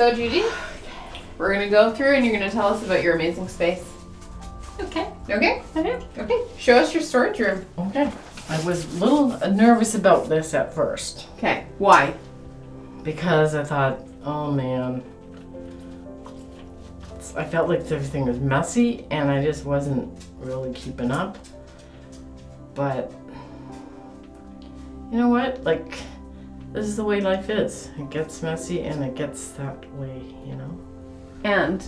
So, Judy, we're going to go through and you're going to tell us about your amazing space. Okay. Okay? Okay. Show us your storage room. Okay. I was a little nervous about this at first. Okay. Why? Because I thought, oh man. I felt like everything was messy and I just wasn't really keeping up. But, you know what? Like, this is the way life is. It gets messy and it gets that way, you know? And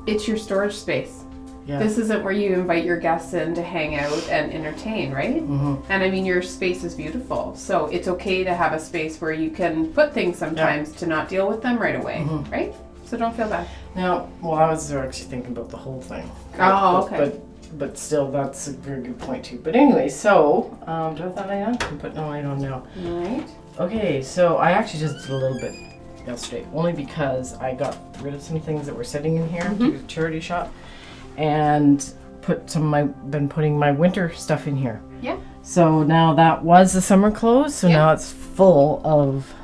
it's your storage space. Yeah. This isn't where you invite your guests in to hang out and entertain, right? Mm-hmm. And I mean, your space is beautiful. So it's okay to have a space where you can put things sometimes to not deal with them right away, right? So don't feel bad. Now, well, I was actually thinking about the whole thing. Oh, okay. But still, that's a very good point too. But anyway, so, do I have that light on? But no, I don't know. All right. Okay, so I actually just did a little bit yesterday, only because I got rid of some things that were sitting in here to the charity shop, and been putting my winter stuff in here. Yeah. So now that was the summer clothes, so now it's full of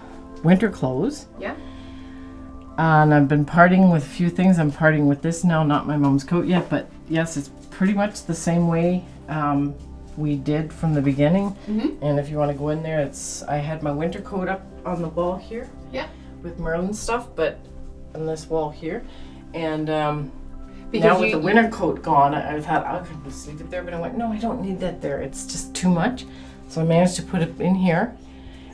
winter clothes. Yeah. And I've been parting with a few things. I'm parting with this now, not my mom's coat yet, but yes, it's pretty much the same way we did from the beginning. And if you want to go in there, I had my winter coat up on the wall here. Yeah. With Merlin stuff, but on this wall here. And Because now with the winter coat gone, I thought I could just leave it there, but I went, no, I don't need that there. It's just too much. So I managed to put it in here.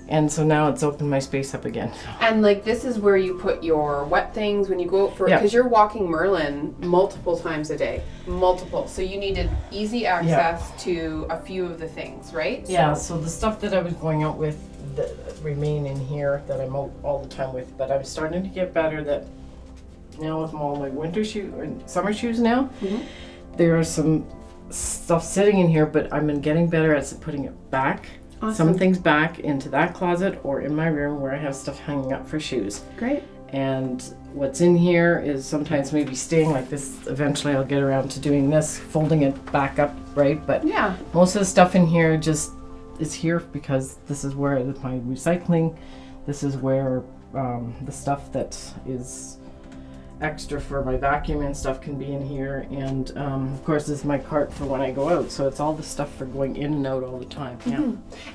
And so now it's opened my space up again. And like this is where you put your wet things when you go out for, because you're walking Merlin multiple times a day. Multiple. So you needed easy access to a few of the things, right? Yeah, so the stuff that I was going out with that remain in here that I'm out all the time with, but I'm starting to get better that now with all my winter shoes or summer shoes now, there are some stuff sitting in here, but I've been getting better at putting it back. Awesome. Some things back into that closet or in my room where I have stuff hanging up for shoes. Great. And what's in here is sometimes maybe staying like this. Eventually I'll get around to doing this, folding it back up, right? But yeah, most of the stuff in here just is here because this is where my recycling, this is where the stuff that is extra for my vacuum and stuff can be in here, and of course this is my cart for when I go out, so it's all the stuff for going in and out all the time.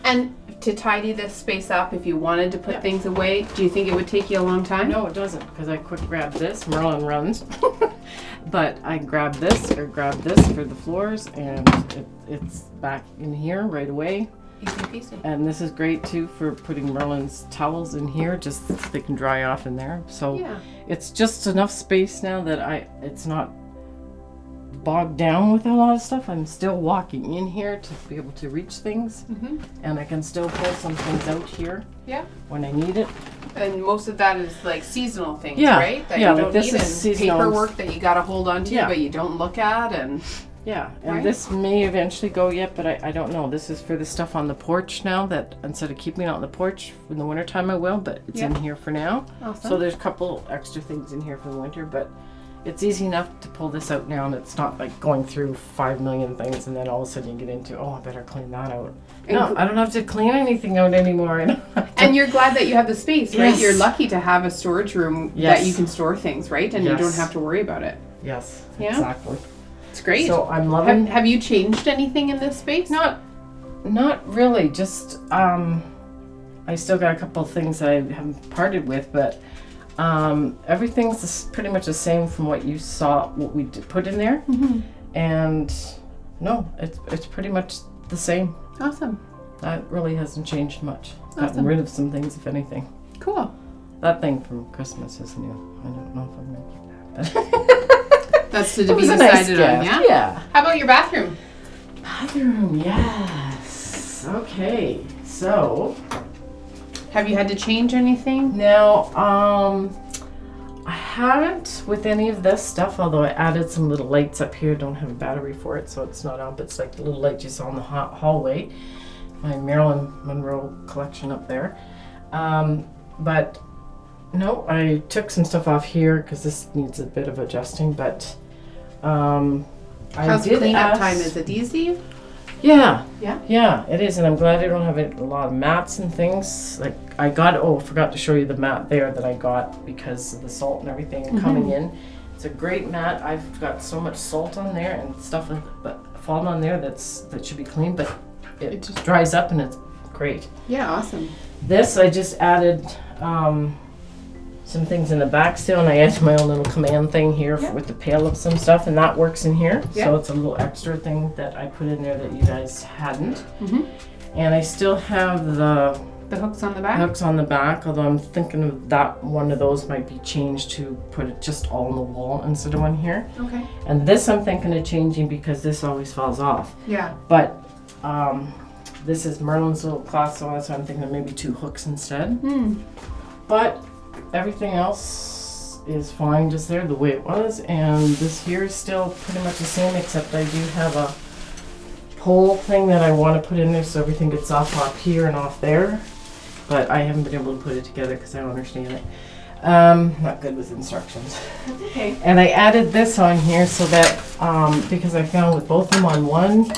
And to tidy this space up, if you wanted to put things away, do you think it would take you a long time? No, it doesn't, because I quick grab this. Merlin runs. But I grab this or grab this for the floors, and it's back in here right away. Easy peasy. And this is great too for putting Merlin's towels in here, just so they can dry off in there. So it's just enough space now that it's not bogged down with a lot of stuff. I'm still walking in here to be able to reach things, and I can still pull some things out here when I need it. And most of that is like seasonal things, Yeah. right? That Yeah, you don't like this need, is and seasonal. paperwork that you got to hold on to, Yeah. but you don't look at, and Yeah, and Right. this may eventually go yet, but I don't know. This is for the stuff on the porch now, that instead of keeping it on the porch in the wintertime I will, but it's in here for now. Awesome. So there's a couple extra things in here for the winter, but it's easy enough to pull this out now, and it's not like going through 5 million things and then all of a sudden you get into, oh, I better clean that out. No, I don't have to clean anything out anymore. And you're glad that you have the space, right? Yes. You're lucky to have a storage room that you can store things, right? And you don't have to worry about it. Yes, Yeah. exactly. It's great. So I'm loving. Have you changed anything in this space? Not really. Just I still got a couple of things I haven't parted with, but everything's pretty much the same from what you saw, what we put in there, and no, it's pretty much the same. Awesome. That really hasn't changed much. Awesome. Gotten rid of some things, if anything. Cool. That thing from Christmas is new. I don't know if I'm gonna keep that. But That's to it be was a nice decided on, gift. yeah? Yeah. How about your bathroom? Bathroom, yes. Okay, so Have you had to change anything? now, I haven't with any of this stuff, although I added some little lights up here. Don't have a battery for it, so it's not on, but it's like the little light you saw in the hallway. My Marilyn Monroe collection up there. But no, I took some stuff off here because this needs a bit of adjusting, but How's cleanup time? Is it easy? Yeah. Yeah? Yeah, it is, and I'm glad I don't have a lot of mats and things. Like, I forgot to show you the mat there that I got because of the salt and everything coming in. It's a great mat. I've got so much salt on there and stuff falling on there that should be clean, but it just dries up and it's great. Yeah, awesome. This, I just added some things in the back still, and I added my own little command thing here with the pail of some stuff, and that works in here. So it's a little extra thing that I put in there that you guys hadn't. And I still have the hooks on the back? Hooks on the back, although I'm thinking of that one of those might be changed to put it just all on the wall instead of one here. Okay. And this I'm thinking of changing because this always falls off. Yeah. But this is Merlin's little class, so I'm thinking of maybe 2 hooks instead. But everything else is fine just there the way it was, and this here is still pretty much the same, except I do have a pole thing that I want to put in there so everything gets off here and off there, but I haven't been able to put it together because I don't understand it. Not good with instructions. Okay. And I added this on here so that because I found with both of them on one,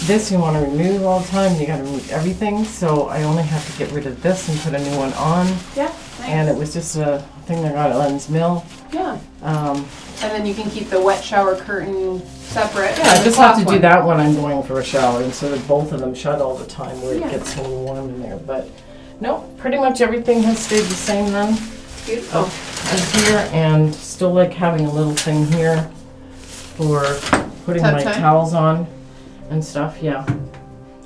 this you want to remove all the time, you got to remove everything, so I only have to get rid of this and put a new one on. Yeah. Nice. And it was just a thing I got at Len's Mill. Yeah. And then you can keep the wet shower curtain separate. Yeah, I just have to do that when I'm going for a shower instead of both of them shut all the time where it gets a little warm in there. But no, pretty much everything has stayed the same then. Beautiful. As here, and still like having a little thing here for putting my towels on and stuff. Yeah.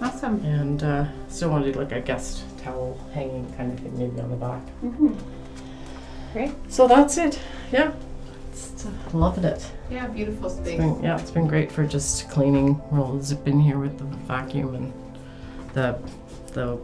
Awesome. And still want to do like a guest towel hanging kind of thing maybe on the back. Great. So that's it. Yeah. Loving it. Yeah, beautiful space. It's been great for just cleaning. We'll zip in here with the vacuum and the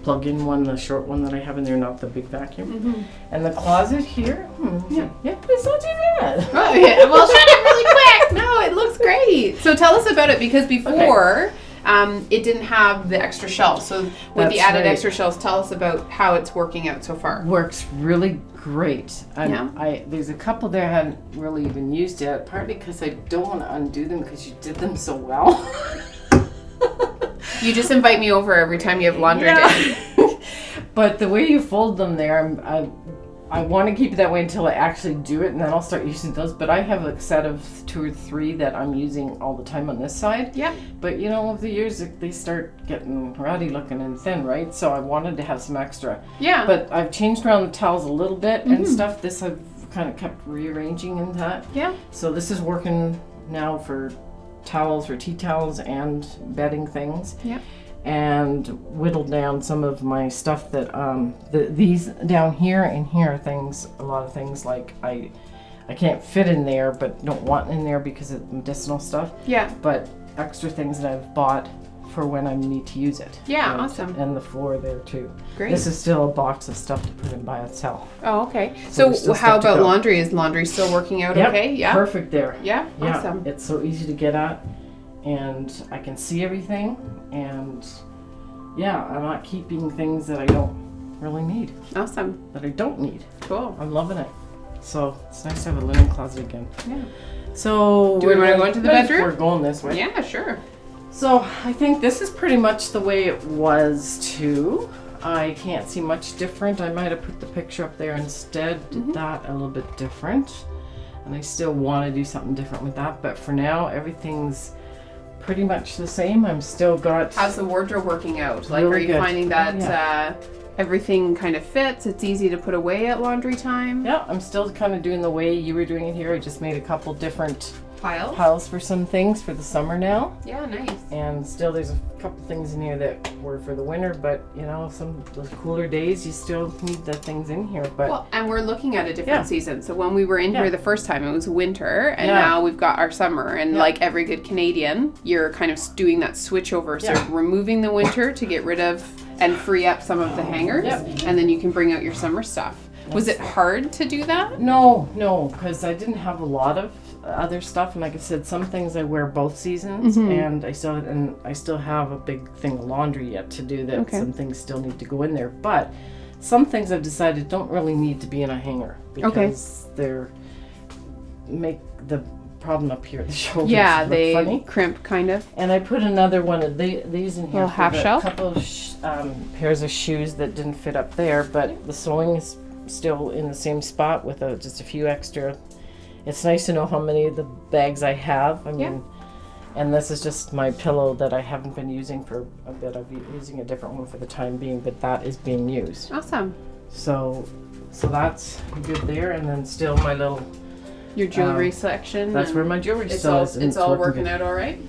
plug-in one, the short one that I have in there, not the big vacuum. And the closet here, it's not too bad. Oh, yeah. Well, shut it really quick. No, it looks great. So tell us about it, because before it didn't have the extra shelves. So with the added extra shelves, tell us about how it's working out so far. Works really great. There's a couple there I hadn't really even used yet, partly because I don't want to undo them because you did them so well. You just invite me over every time you have laundry day. But the way you fold them there, I want to keep it that way until I actually do it, and then I'll start using those. But I have a set of 2 or 3 that I'm using all the time on this side. Yep. But over the years, they start getting ratty looking and thin, right? So I wanted to have some extra. Yeah. But I've changed around the towels a little bit and stuff. This I've kind of kept rearranging in that. Yeah. So this is working now for towels, for tea towels and bedding things. Yep. And whittled down some of my stuff that these down here and here are things, a lot of things like I can't fit in there but don't want in there because of medicinal stuff. Yeah. But extra things that I've bought for when I need to use it. Yeah, awesome. And the floor there too. Great. This is still a box of stuff to put in by itself. Oh, okay. So how about laundry? Is laundry still working out okay? Yeah. Perfect there. Yeah. Awesome. It's so easy to get at, and I can see everything, and I'm not keeping things that I don't really need. Awesome. That I don't need. Cool. I'm loving it. So it's nice to have a linen closet again. Yeah. So do we want to go into the bedroom? We're going this way. Yeah, sure. So I think this is pretty much the way it was too. I can't see much different. I might have put the picture up there instead. Did that a little bit different. And I still want to do something different with that. But for now, everything's pretty much the same. I'm still got... How's the wardrobe working out? Like, really are you good. finding that everything kind of fits? It's easy to put away at laundry time? Yeah, I'm still kind of doing the way you were doing it here. I just made a couple different piles for some things for the summer now. Yeah, nice. And still there's a couple things in here that were for the winter, but some of those cooler days you still need the things in here. But well, and we're looking at a different season. So when we were in here the first time, it was winter, and now we've got our summer. And like every good Canadian, you're kind of doing that switch over. So removing the winter to get rid of and free up some of the hangers, and then you can bring out your summer stuff. Was it hard to do that? No, because I didn't have a lot of other stuff, and like I said, some things I wear both seasons, and I still have a big thing of laundry yet to do. That some things still need to go in there, but some things I've decided don't really need to be in a hanger because they're make the problem up here at the shoulders. Yeah, look they funny. crimp kind of. And I put another one of these in here. Little half for shell? A couple of pairs of shoes that didn't fit up there, but the sewing is still in the same spot with just a few extra. It's nice to know how many of the bags I have. I mean, and this is just my pillow that I haven't been using for a bit. I'll be using a different one for the time being, but that is being used. Awesome. So that's good there, and then still my little. Your jewelry selection. That's where my jewelry it's still all, is. and It's all working good. out all right?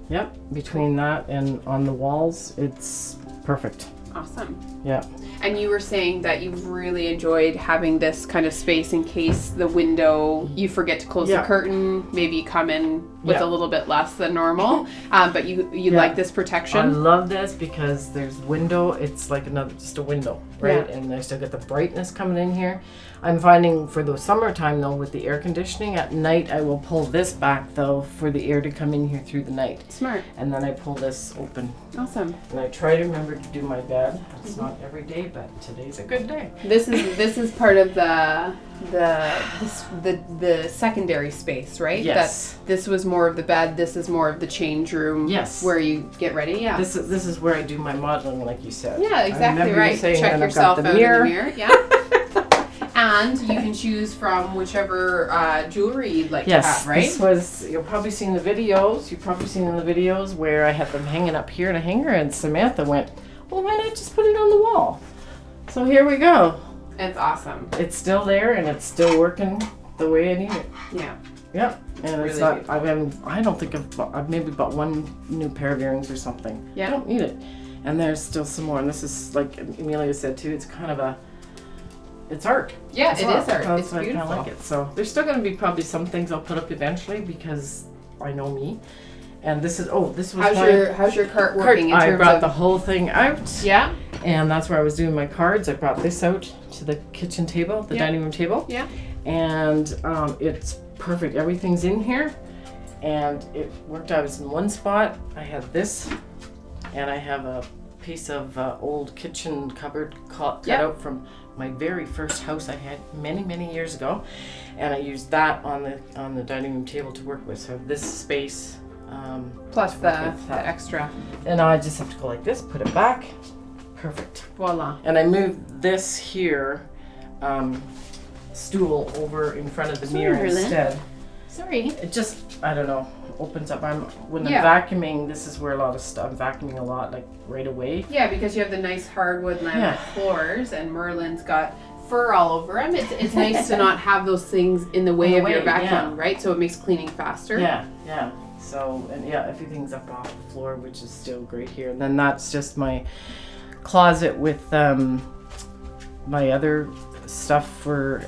Yep. Between that and on the walls, it's perfect. Awesome. Yeah. And you were saying that you've really enjoyed having this kind of space in case the window, you forget to close the curtain, maybe you come in with a little bit less than normal, but you like this protection. I love this because there's window, it's like just a window, right? And I still get the brightness coming in here. I'm finding for the summertime though, with the air conditioning, at night I will pull this back though for the air to come in here through the night. Smart. And then I pull this open. Awesome. And I try to remember to do my bed. It's not every day, but today's a good day. This is part of the secondary space, right? Yes. That this was more of the bed. This is more of the change room. Yes. Where you get ready. Yeah. This is where I do my modeling, like you said. Yeah, exactly right. Check yourself out in the mirror. Yeah. And you can choose from whichever jewelry you'd like to have, right? This was, you've probably seen the videos where I had them hanging up here in a hanger, and Samantha went, well, why not just put it on the wall? So here we go. It's awesome. It's still there, and it's still working the way I need it. Yeah. Yep. And Really it's not, beautiful. I don't think I've maybe bought one new pair of earrings or something. Yeah. I don't need it. And there's still some more, and this is, like Amelia said too, it's kind of it's art. Yeah, it is art. That's It's why beautiful. I kind of like it. So there's still going to be probably some things I'll put up eventually because I know me. And this was How's your cart working in terms I brought of the whole thing out. Yeah. And that's where I was doing my cards. I brought this out to the kitchen table, the dining room table. Yeah. And it's perfect. Everything's in here. And it worked out. It's in one spot. I had this, and I have a piece of old kitchen cupboard cut out from my very first house I had many years ago, and I used that on the dining room table to work with. So I have this space plus the extra, and now I just have to go like this, put it back, perfect. Voila. And I moved this here stool over in front of the mirror instead. Sorry. It just, I don't know, opens up. When I'm vacuuming, this is where a lot of stuff, I'm vacuuming a lot, like right away. Yeah, because you have the nice hardwood laminate floors, and Merlin's got fur all over him. It's nice to not have those things in the way of your vacuum, right? So it makes cleaning faster. Yeah. So, and everything's up off the floor, which is still great here. And then that's just my closet with my other stuff for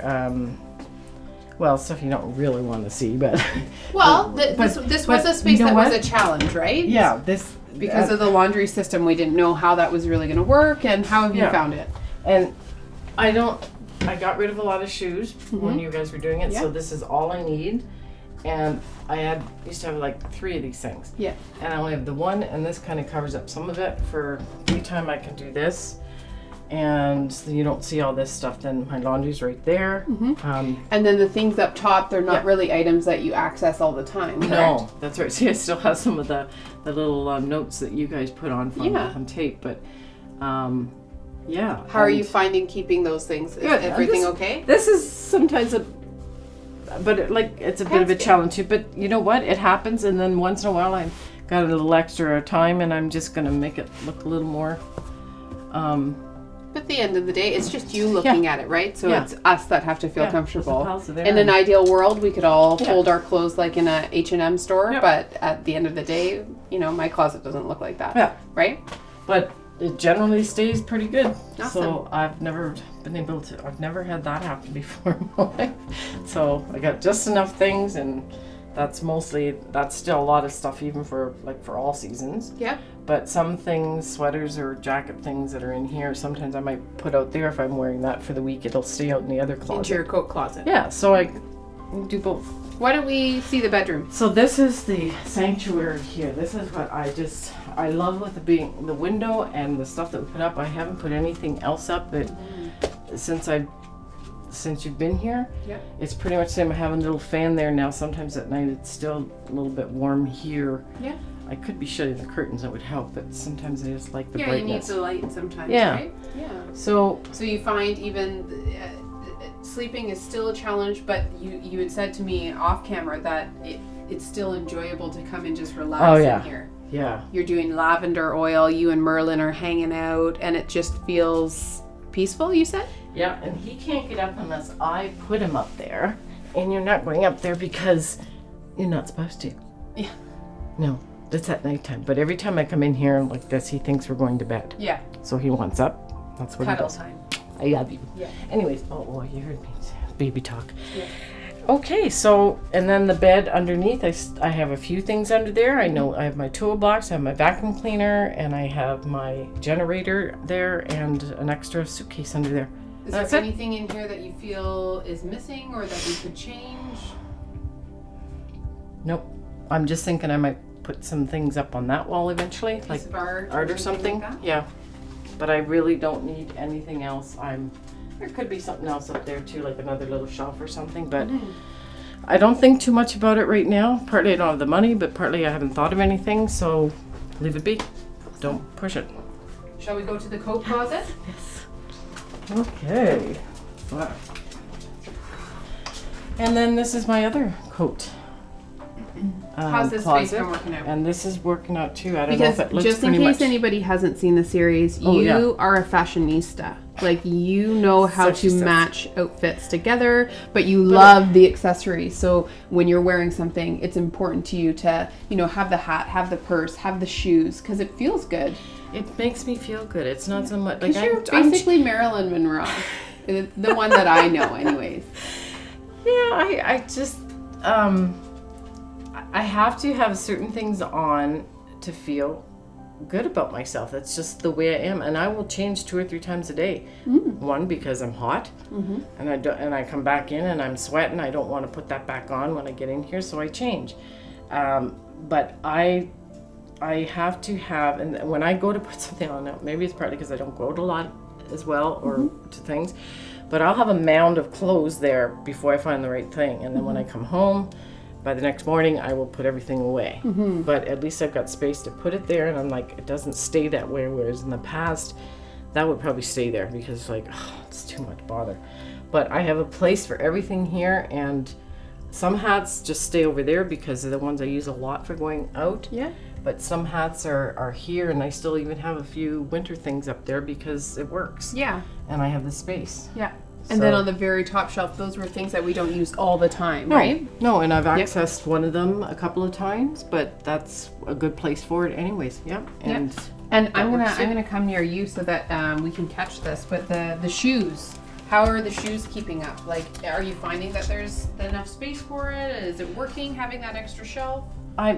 stuff you don't really want to see, but this was a space that was a challenge, right? Yeah, because of the laundry system, we didn't know how that was really going to work. And how have you found it? And I got rid of a lot of shoes when you guys were doing it, so this is all I need. And I used to have like 3 of these things. Yeah. And I only have the one, and this kind of covers up some of it. For free time I can do this. And so you don't see all this stuff. Then my laundry's right there. And then the things up top, they're not really items that you access all the time. No, that's right. See, I still have some of the little notes that you guys put on tape. But How are you finding keeping those things? Is everything okay? This is sometimes it's a bit of a challenge too. But you know what? It happens, and then once in a while I've got a little extra time, and I'm just gonna make it look a little more. But at the end of the day, it's just you looking at it, right? So it's us that have to feel comfortable. In an ideal world, we could all fold our clothes like in a H&M store, but at the end of the day, my closet doesn't look like that, right? But it generally stays pretty good. Awesome. So I've never had that happen before in my life. So I got just enough things, and that's still a lot of stuff even for all seasons. Yeah. But some things, sweaters or jacket things that are in here, sometimes I might put out there. If I'm wearing that for the week, it'll stay out in the other closet. Into your coat closet. Yeah, so I do both. Why don't we see the bedroom? So this is the sanctuary here. This is what I love with the window and the stuff that we put up. I haven't put anything else up since I since you've been here. Yeah. It's pretty much the same. I have a little fan there now. Sometimes at night it's still a little bit warm here. Yeah. I could be shutting the curtains, that would help, but sometimes I just like the Yeah, brightness. you need the light sometimes, Yeah. right? Yeah. So you find even sleeping is still a challenge, but you had said to me off camera that it's still enjoyable to come and just relax in here. Yeah. You're doing lavender oil, you and Merlin are hanging out, and it just feels peaceful, you said? Yeah, and he can't get up unless I put him up there. And you're not going up there because you're not supposed to. Yeah. No, that's at nighttime. But every time I come in here like this, he thinks we're going to bed. Yeah. So he wants up. That's what Cuddle he does. time. I love you. Yeah. Anyways, oh, you heard me. Baby talk. Yeah. Okay, so, and then the bed underneath, I have a few things under there. I know I have my toolbox, I have my vacuum cleaner, and I have my generator there, and an extra suitcase under there. Is there anything in here that you feel is missing or that you could change? Nope. I'm just thinking I might put some things up on that wall eventually, like art or something. like that? Yeah. But I really don't need anything else. There could be something else up there too, like another little shelf or something, but I don't think too much about it right now. Partly I don't have the money, but partly I haven't thought of anything, so leave it be. Don't push it. Shall we go to the coat closet? Yes. Okay. Wow. And then this is my other coat. How's this closet. space been working out? And this is working out too. I don't know if it looks just in pretty case much. anybody hasn't seen the series, you are a fashionista. Like, you know how So she to says. match outfits together, but you love the accessories. So when you're wearing something, it's important to you to, have the hat, have the purse, have the shoes, because it feels good. It makes me feel good. It's not so much like Because you're basically Marilyn Monroe, the one that I know, anyways. Yeah, I just I have to have certain things on to feel good about myself. That's just the way I am, and I will change 2 or 3 times a day. One, because I'm hot, and I come back in and I'm sweating. I don't want to put that back on when I get in here, so I change. But I have to have, and when I go to put something on, now maybe it's partly because I don't go out a lot as well, or to things, but I'll have a mound of clothes there before I find the right thing, and then when I come home, by the next morning, I will put everything away. But at least I've got space to put it there, and I'm like, it doesn't stay that way, whereas in the past, that would probably stay there because it's too much bother. But I have a place for everything here, and some hats just stay over there because they're the ones I use a lot for going out. Yeah. But some hats are here, and I still even have a few winter things up there because it works. Yeah. And I have the space. Yeah. And then on the very top shelf, those were things that we don't use all the time, No, right? No, and I've accessed one of them a couple of times, but that's a good place for it anyways. Yep. And And I'm gonna come near you so that we can catch this. But the shoes, how are the shoes keeping up? Like, are you finding that there's enough space for it? Is it working having that extra shelf? I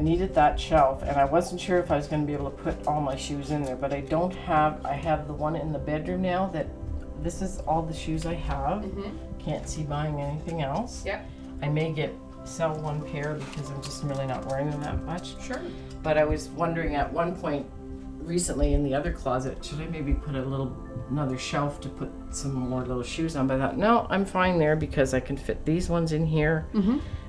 needed that shelf, and I wasn't sure if I was going to be able to put all my shoes in there, but I have the one in the bedroom now that this is all the shoes I have. Can't see buying anything else. Yep. I may sell one pair because I'm just really not wearing them that much. Sure. But I was wondering at one point recently in the other closet, should I maybe put another shelf to put some more little shoes on? But I thought, no, I'm fine there because I can fit these ones in here.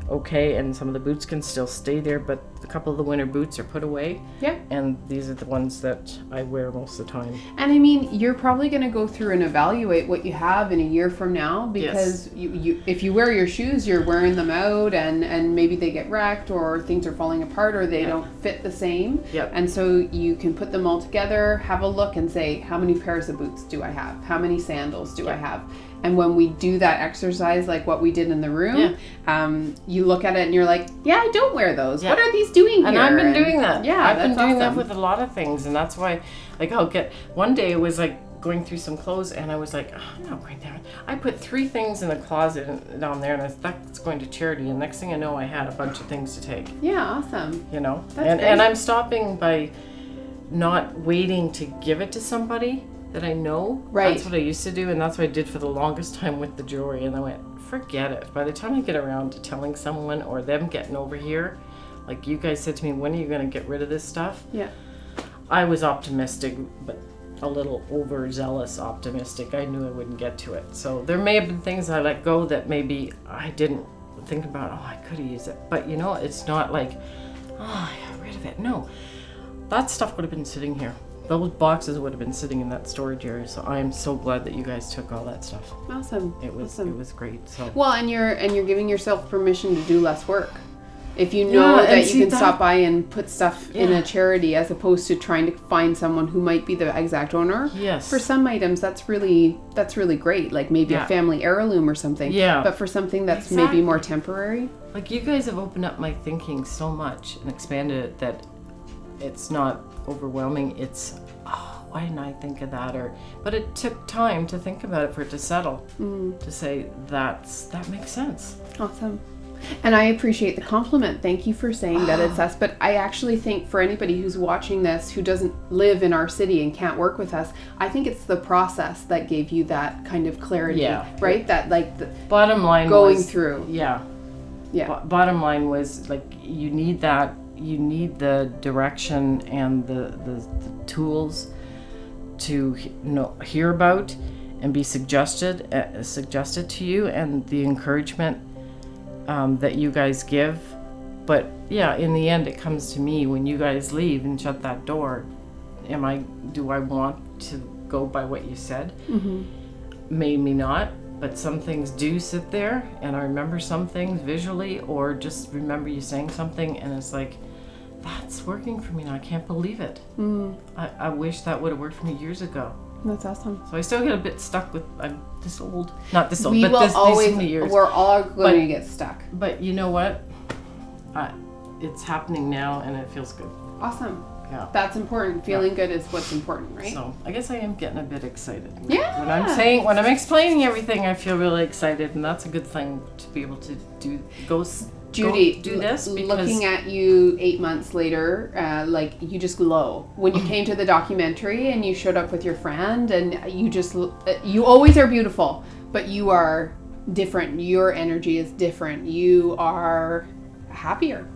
Okay, and some of the boots can still stay there, but a couple of the winter boots are put away. Yeah. And these are the ones that I wear most of the time. And I mean, you're probably going to go through and evaluate what you have in a year from now, because you if you wear your shoes, you're wearing them out, and maybe they get wrecked or things are falling apart or they don't fit the same. Yep. And so you can put them all together, have a look and say, how many pairs of boots do I have? How many sandals do I have? And when we do that exercise, like what we did in the room, you look at it and you're like, yeah, I don't wear those. What are these doing here? And I've been doing that. Yeah, I've been doing that awesome. with a lot of things, and that's why, like, one day it was like going through some clothes, and I was like, I'm not going there. I put 3 things in the closet down there, and I thought it's going to charity, and next thing I know, I had a bunch of things to take. Yeah, awesome. That's great. And I'm stopping by not waiting to give it to somebody that I know. Right. That's what I used to do, and that's what I did for the longest time with the jewelry, and I went, forget it. By the time I get around to telling someone or them getting over here, like you guys said to me, when are you going to get rid of this stuff? Yeah. I was optimistic, but a little overzealous optimistic. I knew I wouldn't get to it. So there may have been things I let go that maybe I didn't think about, I could have used it. But it's not like, I got rid of it. No, that stuff would have been sitting here. Those boxes would have been sitting in that storage area. So I am so glad that you guys took all that stuff. Awesome. It was great. So well, and you're giving yourself permission to do less work. If you know that you can stop by and put stuff in a charity as opposed to trying to find someone who might be the exact owner. Yes. For some items, that's really great. Like maybe a family heirloom or something. Yeah. But for something that's maybe more temporary. Like you guys have opened up my thinking so much and expanded it that it's not overwhelming. It's, why didn't I think of that? But it took time to think about it for it to settle. To say that makes sense. Awesome. And I appreciate the compliment. Thank you for saying that it's us. But I actually think for anybody who's watching this who doesn't live in our city and can't work with us, I think it's the process that gave you that kind of clarity, right? That like the bottom line going was, through. Yeah. Bottom line was like you need that. You need the direction and the tools to hear about and be suggested to you, and the encouragement that you guys give. But in the end it comes to me when you guys leave and shut that door. Do I want to go by what you said? Maybe not, but some things do sit there, and I remember some things visually, or just remember you saying something and it's like, that's working for me now. I can't believe it. I wish that would have worked for me years ago. That's awesome. So I still get a bit stuck with, I'm this old. Not this old, we but will this always, many years. We're all going to get stuck. But you know what? It's happening now and it feels good. Awesome. Yeah. That's important. Feeling good is what's important, right? So I guess I am getting a bit excited. Yeah. When I'm explaining everything, I feel really excited, and that's a good thing to be able to do. Judie, do this because looking at you 8 months later, like you just glow. When you came to the documentary and you showed up with your friend, and you always are beautiful, but you are different. Your energy is different. You are happier.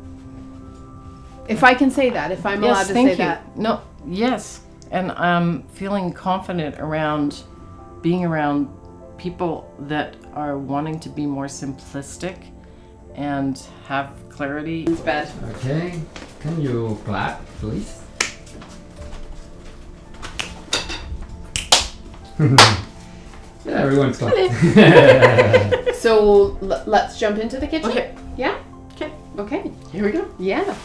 If I can say that, if I'm allowed to say that. No, yes. And I'm feeling confident around being around people that are wanting to be more simplistic and have clarity. It's bad. Okay, can you clap, please? Yeah, everyone's clapping. So let's jump into the kitchen. Okay. Yeah? Okay. Here we go. Yeah.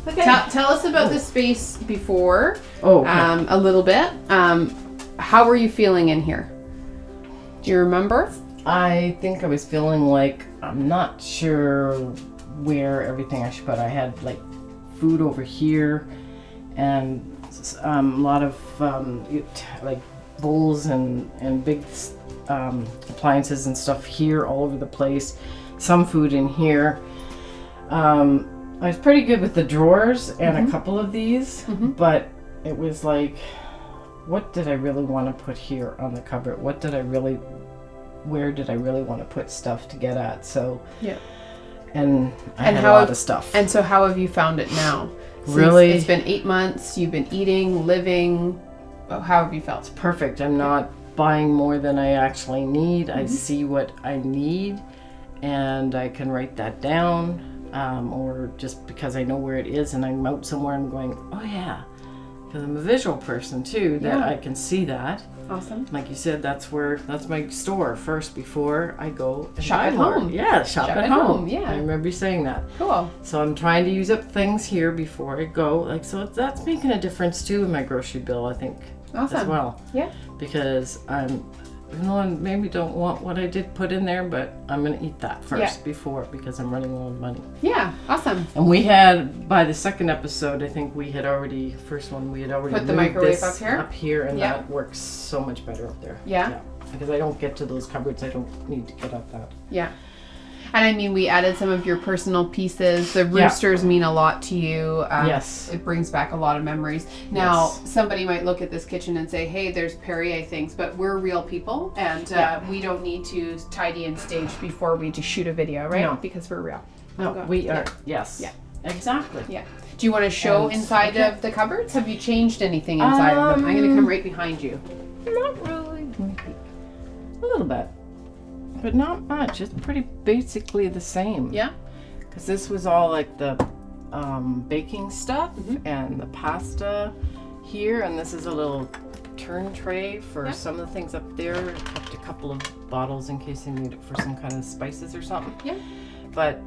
Okay. Tell us about the space before. Oh, okay. A little bit. How were you feeling in here? Do you remember? I think I was feeling like I'm not sure where everything I should put. I had like food over here and a lot of like bowls and big appliances and stuff here all over the place. Some food in here. I was pretty good with the drawers and a couple of these, but it was like, what did I really want to put here on the cupboard? Where did I really want to put stuff to get at? So, and I had a lot of stuff. And so how have you found it now? Really? It's been 8 months, you've been eating, living. How have you felt? Perfect. I'm not buying more than I actually need. I see what I need and I can write that down. Or just because I know where it is and I'm out somewhere, I'm going, oh yeah, because I'm a visual person too, that I can see that. Awesome. Like you said, that's my store first before I go and shop at home. Yeah, shop at home. Yeah, I remember you saying that. Cool. So I'm trying to use up things here before I go. Like, so that's making a difference too in my grocery bill, I think. Awesome. As well. Yeah. Because I maybe don't want what I did put in there, but I'm going to eat that first before, because I'm running low on money. Yeah, awesome. And we had, by the second episode, I think we had already put the microwave up here, and that works so much better up there. Yeah. Because I don't get to those cupboards, I don't need to get up that. Yeah. And I mean, we added some of your personal pieces. The roosters mean a lot to you. Yes. It brings back a lot of memories. Now, somebody might look at this kitchen and say, hey, there's Perrier things, but we're real people, and we don't need to tidy and stage before we just shoot a video, right? No. Because we're real. No, we are. Yes. Yeah. Exactly. Yeah. Do you want to show inside of the cupboards? Have you changed anything inside of them? I'm going to come right behind you. Not really. A little bit. But not much. It's pretty basically the same. Yeah? Because this was all like the baking stuff and the pasta here. And this is a little turn tray for some of the things up there. Kept a couple of bottles in case I need it for some kind of spices or something. Yeah. But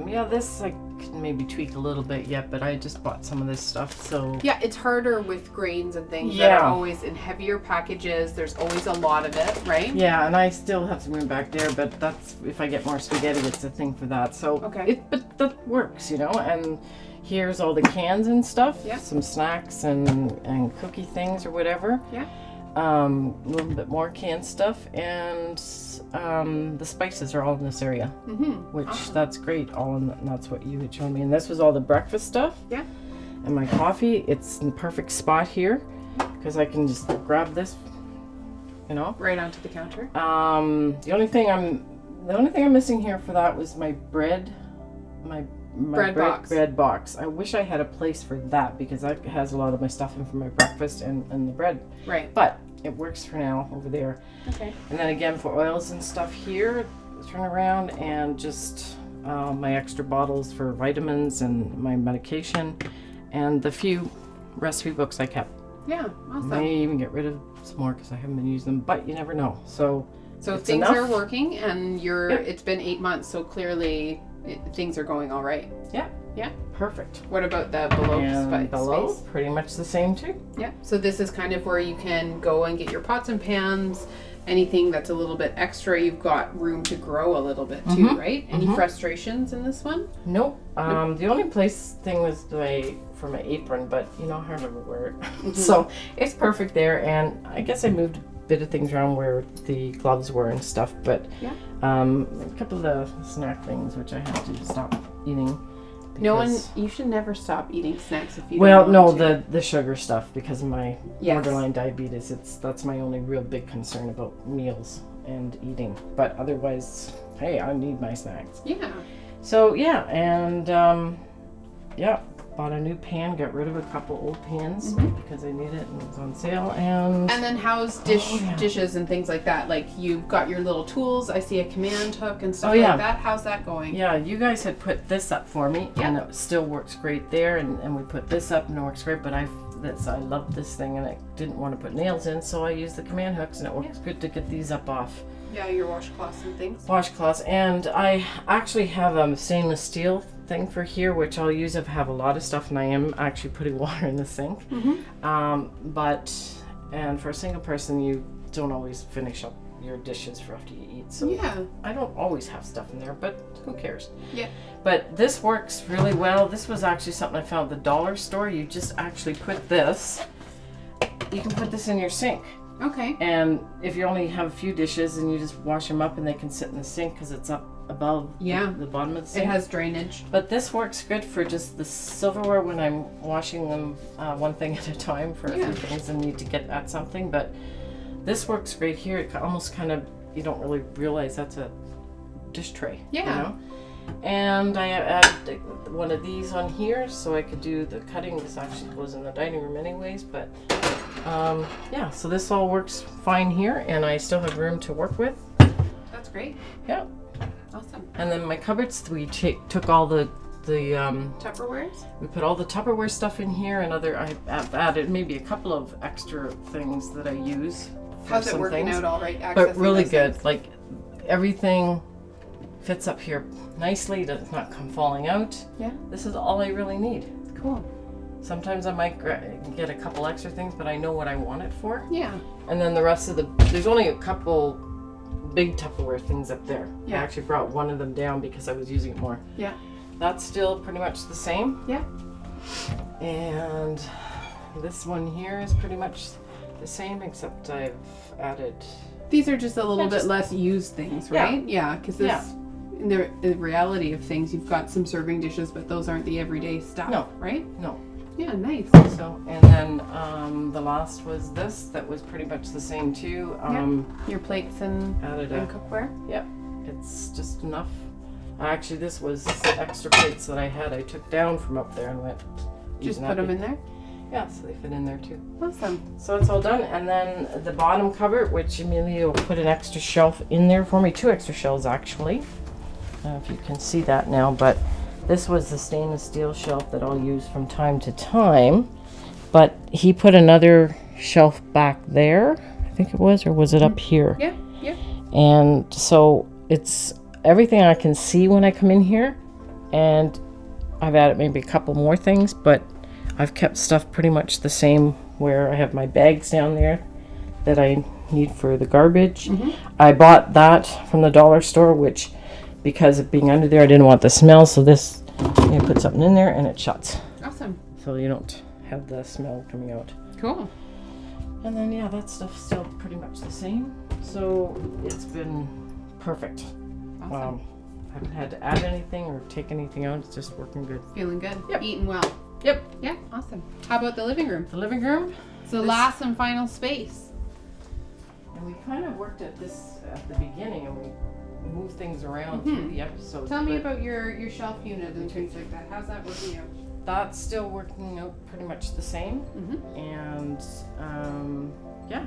yeah, this I could maybe tweak a little bit yet, but I just bought some of this stuff, so. Yeah, it's harder with grains and things that are always in heavier packages. There's always a lot of it, right? Yeah, and I still have some room back there, but that's, if I get more spaghetti, it's a thing for that. So, but that works, you know, and here's all the cans and stuff. Yeah. Some snacks and cookie things or whatever. Yeah. A little bit more canned stuff, and the spices are all in this area, which that's great. And that's what you had shown me. And this was all the breakfast stuff. Yeah. And my coffee, it's in the perfect spot here because I can just grab this, you know, right onto the counter. The only thing I'm missing here for that was my bread, my bread box. I wish I had a place for that because that has a lot of my stuff in for my breakfast and the bread. Right. But it works for now over there. Okay. And then again for oils and stuff here, turn around, and just my extra bottles for vitamins and my medication and the few recipe books I kept. Yeah, awesome. I may even get rid of some more because I haven't been using them, but you never know. So things are working, and it's been 8 months, so clearly things are going all right. Yeah. Yeah. Perfect. What about the below below, space? pretty much the same too. Yeah. So this is kind of where you can go and get your pots and pans, anything that's a little bit extra. You've got room to grow a little bit too, right? Any frustrations in this one? Nope. The only thing was for my apron, but you know, I hardly wear it. So it's perfect there, and I guess I moved a bit of things around where the gloves were and stuff, but a couple of the snack things which I had to stop eating. You should never stop eating snacks if you don't want to. the sugar stuff, because of my borderline diabetes, that's my only real big concern about meals and eating. But otherwise, hey, I need my snacks. Yeah. So yeah, and bought a new pan, got rid of a couple old pans because I need it and it was on sale. And then how's dishes and things like that? Like, you've got your little tools. I see a command hook and stuff like that. How's that going? Yeah, you guys had put this up for me, and it still works great there. And we put this up and it works great. But I love this thing, and I didn't want to put nails in, so I used the command hooks, and it works good to get these up off. Yeah, your washcloths and things. Washcloths, and I actually have a stainless steel thing for here, which I'll use if I have a lot of stuff, and I am actually putting water in the sink. And for a single person, you don't always finish up your dishes for after you eat. So I don't always have stuff in there, but who cares? Yeah. But this works really well. This was actually something I found at the dollar store. You just actually put this. You can put this in your sink. Okay. And if you only have a few dishes, and you just wash them up, and they can sit in the sink because it's up above the bottom of the sink. It has drainage. But this works good for just the silverware when I'm washing them one thing at a time for a few things and need to get at something. But this works great here. It almost kind of, you don't really realize that's a dish tray. Yeah. You know? And I added one of these on here so I could do the cutting. This actually goes in the dining room anyways, but so this all works fine here, and I still have room to work with. That's great. Yeah. Awesome. And then my cupboards, we took all the Tupperwares? We put all the Tupperware stuff in here, and I've added maybe a couple of extra things that I use. How's it working out all right? But really good. Like, everything fits up here nicely, does not come falling out. Yeah. This is all I really need. Cool. Sometimes I might get a couple extra things, but I know what I want it for. Yeah. And then the rest of there's only a couple big Tupperware things up there. Yeah. I actually brought one of them down because I was using it more. Yeah. That's still pretty much the same. Yeah. And this one here is pretty much the same, except I've added... These are just a little bit less used things, right? Yeah, because in the reality of things, you've got some serving dishes, but those aren't the everyday stuff, right? No. Yeah, nice. So, and then the last was this, that was pretty much the same too. Your plates and added cookware. Yep. It's just enough Actually, this was extra plates that I had. I took down from up there and went. Just put them in there? Yeah, so they fit in there too. Awesome. So it's all done. And then the bottom cover, which Amelia will put an extra shelf in there for me. 2 extra shelves, actually. I don't know if you can see that now, but this was the stainless steel shelf that I'll use from time to time. But he put another shelf back there, I think it was, or was it up here? Yeah, yeah. And so it's everything I can see when I come in here. And I've added maybe a couple more things, but I've kept stuff pretty much the same, where I have my bags down there that I need for the garbage. I bought that from the dollar store, which, because of being under there, I didn't want the smell, so this, you put something in there and it shuts. Awesome. So you don't have the smell coming out. Cool. And then, yeah, that stuff's still pretty much the same. So it's been perfect. Awesome. I haven't had to add anything or take anything out. It's just working good. Feeling good. Yep. Eating well. Yep. Yeah, awesome. How about the living room? The living room. It's the last and final space. And we kind of worked at this at the beginning, and we moved things around through the episodes. Tell me about your shelf unit and things like that. How's that working out? That's still working out pretty much the same. And yeah.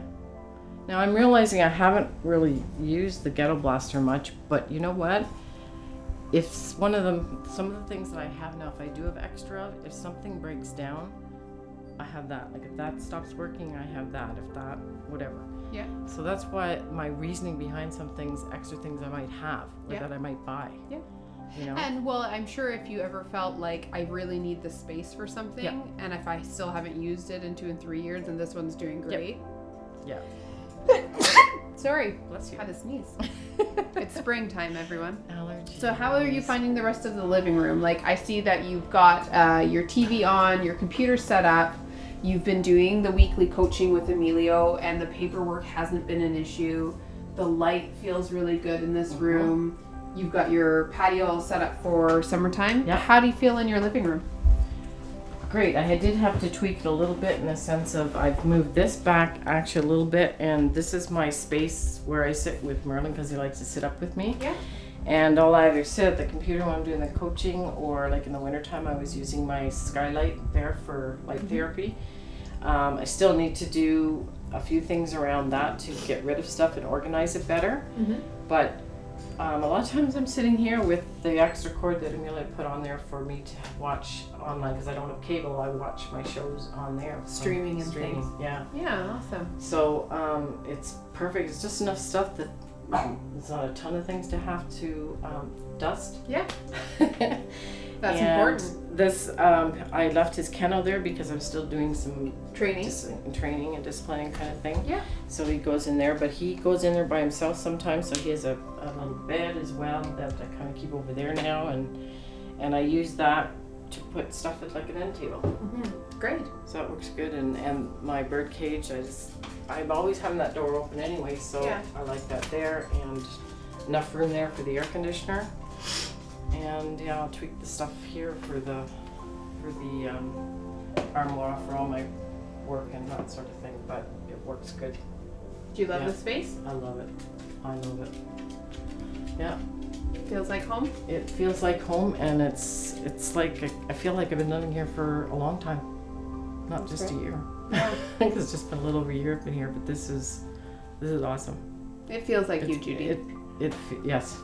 Now I'm realizing I haven't really used the ghetto blaster much, but you know what? If some of the things that I have now, if I do have extra, if something breaks down, I have that. Like if that stops working, I have that. If that, whatever. Yeah. So that's why my reasoning behind some things, extra things I might have, or Yeah. that I might buy. Yeah. You know? And well, I'm sure if you ever felt like I really need the space for something, and if I still haven't used it in 2 and 3 years, and this one's doing great. Yeah. Sorry, Bless you. had to sneeze. It's springtime, everyone. Allergies. So how are you finding the rest of the living room? Like, I see that you've got your TV on, your computer set up. You've been doing the weekly coaching with Emilio, and the paperwork hasn't been an issue. The light feels really good in this room. You've got your patio all set up for summertime. Yeah. How do you feel in your living room? Great. I did have to tweak it a little bit in the sense of I've moved this back actually a little bit, and this is my space where I sit with Merlin because he likes to sit up with me. Yeah. And I'll either sit at the computer when I'm doing the coaching, or like in the wintertime I was using my skylight there for light therapy. I still need to do a few things around that to get rid of stuff and organize it better. But a lot of times I'm sitting here with the extra cord that Amelia put on there for me to watch online because I don't have cable. I watch my shows on there. Streaming and things. Yeah. Yeah, awesome. So it's perfect. It's just enough stuff that there's not a ton of things to have to dust. Yeah. That's And important. This I left his kennel there because I'm still doing some Training. training and disciplining kind of thing. Yeah. So he goes in there, but he goes in there by himself sometimes. So he has a little bed as well that I kind of keep over there now, and I use that to put stuff at like an end table. Great. So that works good. And my bird cage, I'm always having that door open anyway, so Yeah. I like that there, and enough room there for the air conditioner. And yeah, I'll tweak the stuff here for the armoire for all my work and that sort of thing, but it works good. Do you love Yeah. the space? I love it. I love it. Yeah, Feels like home? it feels like home, and it's like I feel like I've been living here for a long time, not just a year. I think it's just been a little over a year I've been here, but this is awesome. It feels like you, Judy. Yes.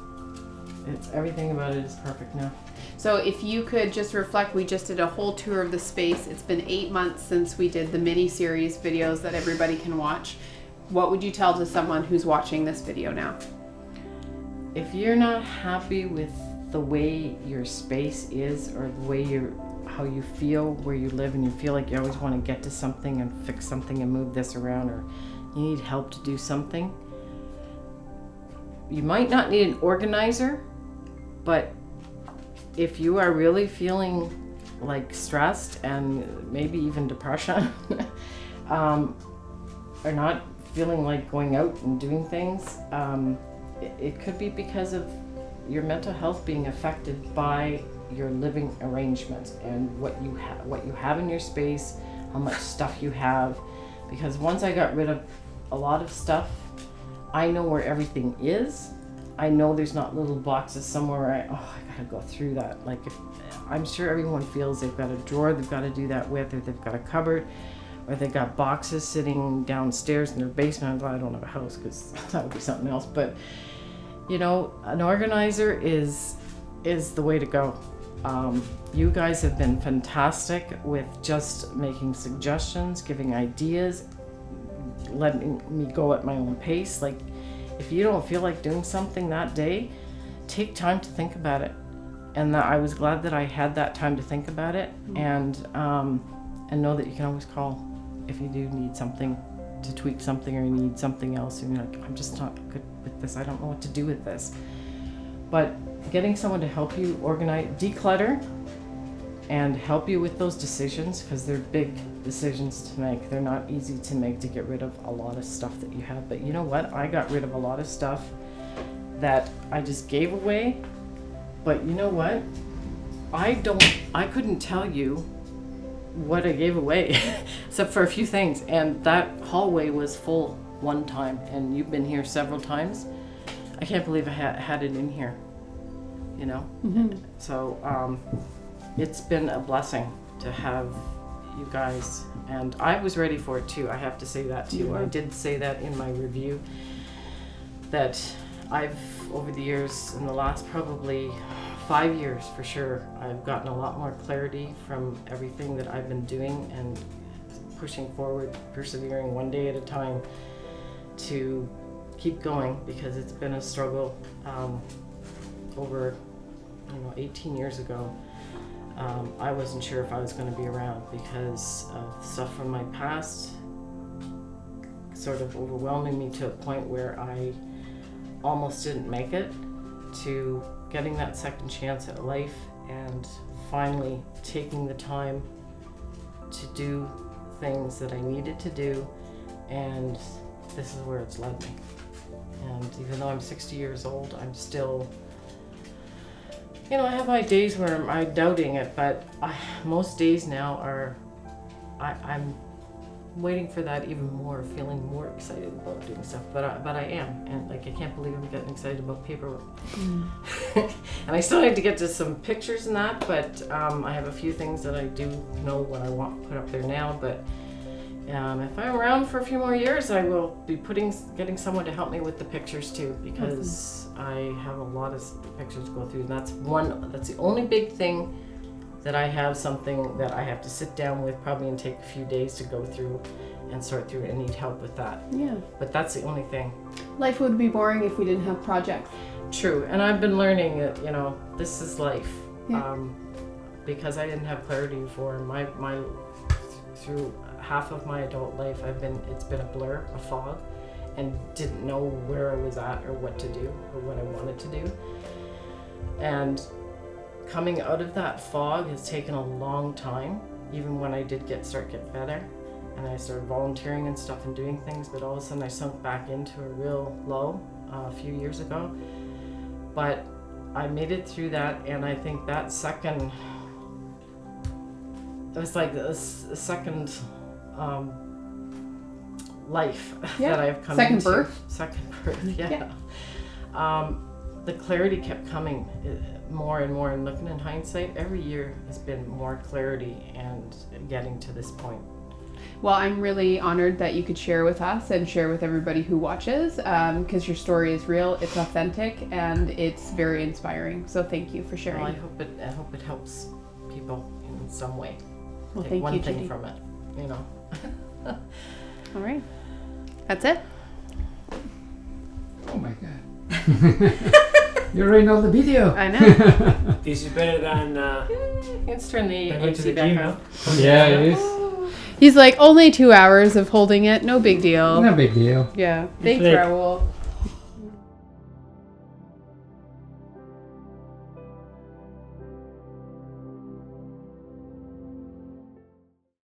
It's everything about it is perfect now. So if you could just reflect, we just did a whole tour of the space. It's been 8 months since we did the mini-series videos that everybody can watch. What would you tell to someone who's watching this video now? If you're not happy with the way your space is, or the way how you feel where you live, and you feel like you always want to get to something and fix something and move this around, or you need help to do something, you might not need an organizer, but if you are really feeling like stressed and maybe even depression, or not feeling like going out and doing things, it could be because of your mental health being affected by your living arrangements and what you have in your space, how much stuff you have. Because once I got rid of a lot of stuff, I know where everything is, I know there's not little boxes somewhere where I gotta go through that. Like, I'm sure everyone feels they've got a drawer they've got to do that with, or they've got a cupboard, or they've got boxes sitting downstairs in their basement. Well, I don't have a house because that would be something else. But, you know, an organizer is the way to go. You guys have been fantastic with just making suggestions, giving ideas, letting me go at my own pace. Like, if you don't feel like doing something that day, take time to think about it. And I was glad that I had that time to think about it, and know that you can always call if you do need something to tweak something, or you need something else, and you're like, I'm just not good with this. I don't know what to do with this. But getting someone to help you organize, declutter, and help you with those decisions, because they're big decisions to make. They're not easy to make, to get rid of a lot of stuff that you have. But you know what? I got rid of a lot of stuff that I just gave away. But you know what? I couldn't tell you what I gave away, except for a few things. And that hallway was full one time, and you've been here several times. I can't believe I had it in here, you know? Mm-hmm. So it's been a blessing to have you guys, and I was ready for it too. I have to say that too. I did say that in my review, that I've, over the years, in the last probably 5 years for sure, I've gotten a lot more clarity from everything that I've been doing, and pushing forward, persevering one day at a time to keep going, because it's been a struggle. Over 18 years ago, I wasn't sure if I was going to be around, because of stuff from my past sort of overwhelming me to a point where I almost didn't make it, to getting that second chance at life, and finally taking the time to do things that I needed to do, and this is where it's led me. And even though I'm 60 years old, I'm still, I have my days where I'm doubting it, but most days now are, I'm waiting for that even more, feeling more excited about doing stuff. But I am, and I can't believe I'm getting excited about paperwork. And I still need to get to some pictures and that, but I have a few things that I do know what I want put up there now. But if I'm around for a few more years, I will be getting someone to help me with the pictures too, because I have a lot of pictures to go through. And that's the only big thing that I have, something that I have to sit down with probably and take a few days to go through and sort through, and need help with that. Yeah. But that's the only thing. Life would be boring if we didn't have projects. True. And I've been learning that, this is life. Yeah. Because I didn't have clarity before. Through half of my adult life, it's been a blur, a fog, and didn't know where I was at, or what to do, or what I wanted to do. And coming out of that fog has taken a long time, even when I did start getting better, and I started volunteering and stuff and doing things, but all of a sudden I sunk back into a real low a few years ago. But I made it through that, and I think that it was like a second life that I've come into. Second birth, yeah. The clarity kept coming more and more, and looking in hindsight, every year has been more clarity and getting to this point. Well, I'm really honored that you could share with us and share with everybody who watches, because your story is real, it's authentic, and it's very inspiring. So thank you for sharing. Well, I hope it helps people in some way. Well, Take thank one you, thing Judie. from it, All right. That's it. Oh my god. You already know the video. I know. This is better than Let's turn the I went to AC the back gym. on. Yeah, it is. He's like, only 2 hours of holding it. No big deal. No big deal. Yeah. Thanks, like- Raoul.